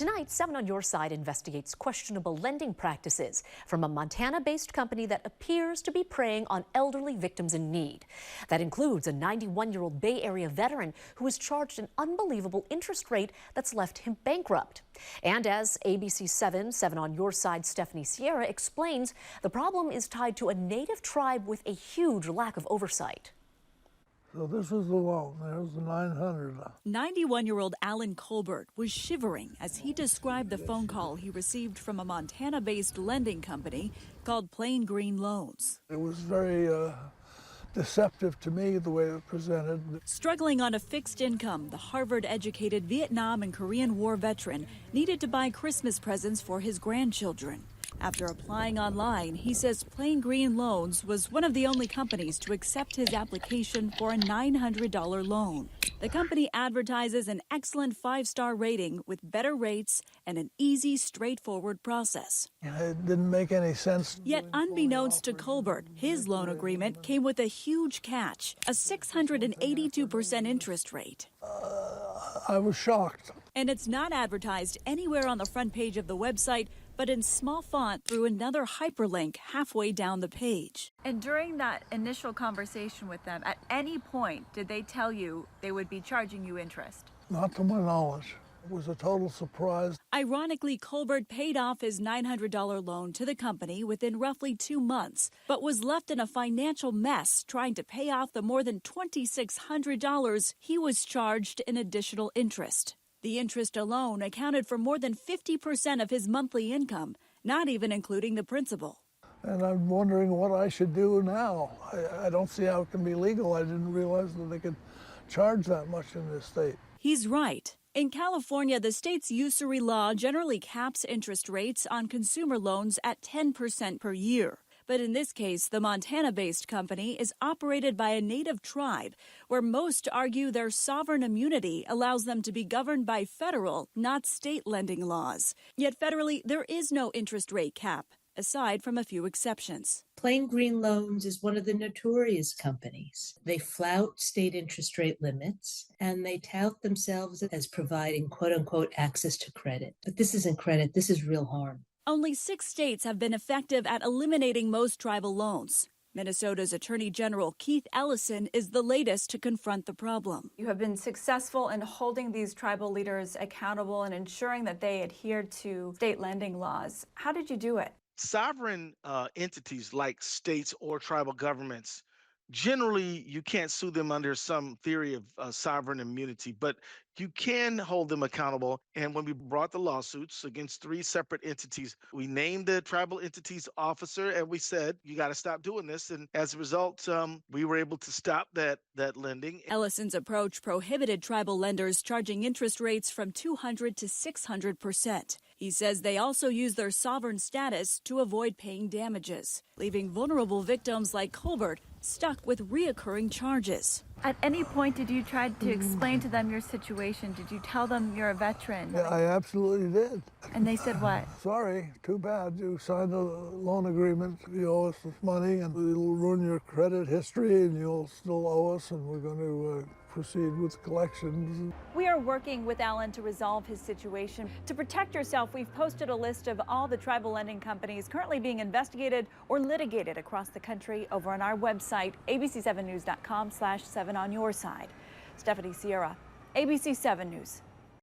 Tonight, 7 on Your Side investigates questionable lending practices from a Montana-based company that appears to be preying on elderly victims in need. That includes a 91-year-old Bay Area veteran who is charged an unbelievable interest rate that's left him bankrupt. And as ABC 7 on Your Side Stephanie Sierra explains, the problem is tied to a native tribe with a huge lack of oversight. So this is the loan. There's the 900. 91-year-old Alan Colbert was shivering as he described the phone call he received from a Montana-based lending company called Plain Green Loans. It was very deceptive to me, the way it was presented. Struggling on a fixed income, the Harvard-educated Vietnam and Korean War veteran needed to buy Christmas presents for his grandchildren. After applying online, he says Plain Green Loans was one of the only companies to accept his application for a $900 loan. The company advertises an excellent 5-star rating with better rates and an easy, straightforward process. It didn't make any sense. Yet, unbeknownst to Colbert, his loan agreement came with a huge catch, a 682% interest rate. I was shocked. And it's not advertised anywhere on the front page of the website, but in small font through another hyperlink halfway down the page. And during that initial conversation with them, at any point did they tell you they would be charging you interest? Not to my knowledge. It was a total surprise. Ironically, Colbert paid off his $900 loan to the company within roughly 2 months, but was left in a financial mess trying to pay off the more than $2,600 he was charged in additional interest. The interest alone accounted for more than 50% of his monthly income, not even including the principal. And I'm wondering what I should do now. I don't see how it can be legal. I didn't realize that they could charge that much in this state. He's right. In California, the state's usury law generally caps interest rates on consumer loans at 10% per year. But in this case, the Montana-based company is operated by a native tribe where most argue their sovereign immunity allows them to be governed by federal, not state lending laws. Yet federally, there is no interest rate cap, aside from a few exceptions. Plain Green Loans is one of the notorious companies. They flout state interest rate limits, and they tout themselves as providing quote-unquote access to credit. But this isn't credit, this is real harm. Only 6 states have been effective at eliminating most tribal loans. Minnesota's Attorney General Keith Ellison is the latest to confront the problem. You have been successful in holding these tribal leaders accountable and ensuring that they adhere to state lending laws. How did you do it? Sovereign entities like states or tribal governments, generally you can't sue them under some theory of sovereign immunity, but you can hold them accountable. And when we brought the lawsuits against 3 separate entities, we named the tribal entities officer and we said, you got to stop doing this. And as a result, we were able to stop that lending. Ellison's approach prohibited tribal lenders charging interest rates from 200 to 600%. He says they also use their sovereign status to avoid paying damages, leaving vulnerable victims like Colbert stuck with reoccurring charges. At any point, did you try to explain to them your situation? Did you tell them you're a veteran? Yeah, I absolutely did. And they said what? Sorry, too bad. You signed a loan agreement. You owe us this money, and it'll ruin your credit history, and you'll still owe us, and we're going to proceed with collections. We are working with Alan to resolve his situation. To protect yourself, we've posted a list of all the tribal lending companies currently being investigated or litigated across the country over on our website, abc7news.com/7 on your side. Stephanie Sierra, ABC 7 News.